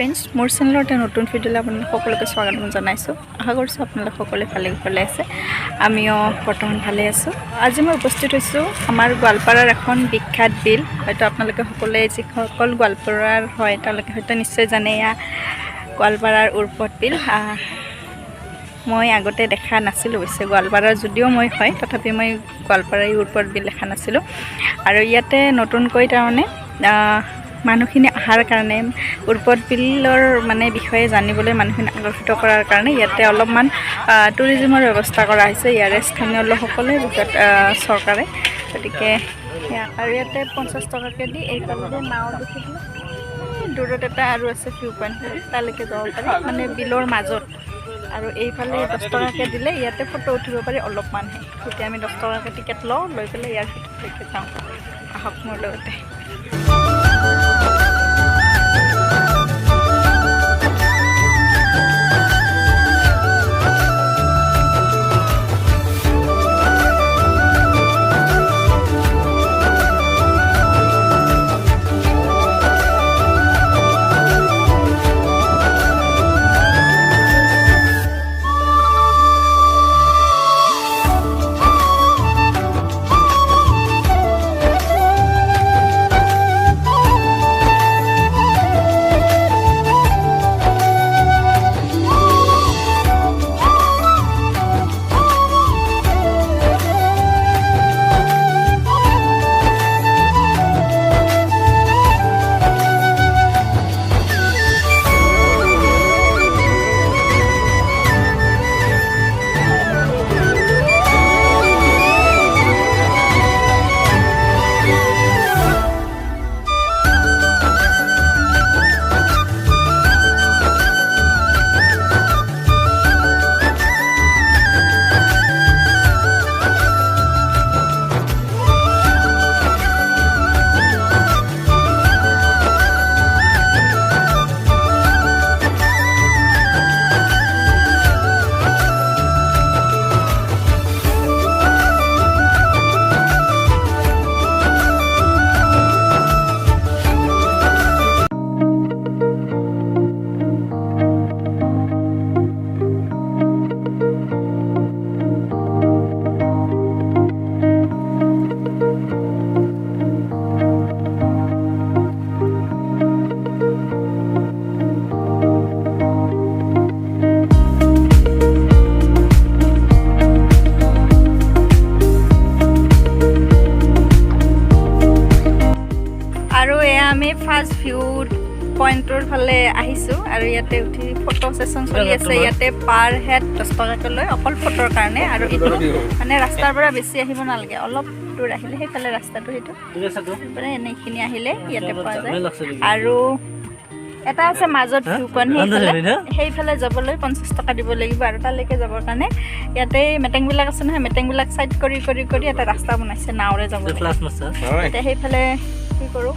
Friends, মোৰ চেনেলৰ এটা নতুন ভিডিঅ'লৈ আপোনালোক সকলোকে স্বাগতম জনাইছোঁ। আশা কৰিছোঁ আপোনালোক সকলোৱে ভালে আছে। আমিও বৰ্তমান ভালে আছোঁ। আজি মই উপস্থিত হৈছোঁ আমাৰ গোৱালপাৰাৰ এখন বিখ্যাত বিল। হয়তো আপোনালোকে সকলোৱে যিসকল গোৱালপাৰাৰ হয় তেওঁলোকে হয়তো নিশ্চয় জানে, এয়া গোৱালপাৰাৰ উৰ্পদ বিল। মই আগতে দেখা নাছিলোঁ, অৱশ্যে গোৱালপাৰাৰ যদিও মই হয় তথাপি মই গোৱালপাৰাৰ উৰ্পদ বিল দেখা নাছিলোঁ। আৰু ইয়াতে নতুনকৈ তাৰমানে মানুহখিনি অহাৰ কাৰণে উৰ্পদ বিলৰ বিষয়ে জানিবলৈ মানুহখিনি আকৰ্ষিত কৰাৰ কাৰণে ইয়াতে অলপমান টুৰিজিমৰ ব্যৱস্থা কৰা হৈছে ইয়াৰে স্থানীয় লোকসকলে, চৰকাৰে। গতিকে আৰু ইয়াতে 50 টকাকৈ দি এইফালে নাও দেখিবলৈ দূৰত এটা আৰু আছে ভিউ পইণ্ট, তালৈকে যাব পাৰি বিলৰ মাজত। আৰু এইফালে 10 টকাকৈ দিলে ইয়াতে ফটো উঠিব পাৰি অলপমানহে। তেতিয়া আমি 10 টকাকৈ টিকেট লওঁ, লৈ পেলাই ইয়াৰ ভিতৰলৈকে যাওঁ। আহক মোৰ লগতে। আমি ফাৰ্ষ্ট ভিউ পইণ্টৰ ফালে আহিছোঁ আৰু ইয়াতে উঠি ফটো ছেশ্যন চলি আছে। ইয়াতে পাৰ হেড 10 টকাকৈ লয় অকল ফটোৰ কাৰণে। আৰু এইটো ৰাস্তাৰ পৰা বেছি আহিব নালাগে, অলপ দূৰ আহিলে সেইফালে ৰাস্তাটো, সেইটো এনেইখিনি আহিলে ইয়াতে পোৱা যায়। আৰু এটা আছে মাজত ভিউ পইণ্ট, সেইফালে যাবলৈ 50 টকা দিব লাগিব। আৰু তালৈকে যাবৰ কাৰণে ইয়াতে মেটেংবিলাক আছে নহয়, মেটেংবিলাক চাইড কৰি কৰি কৰি এটা ৰাস্তা বনাইছে নাওৰে যাবলৈ। এতিয়া সেইফালে কি কৰোঁ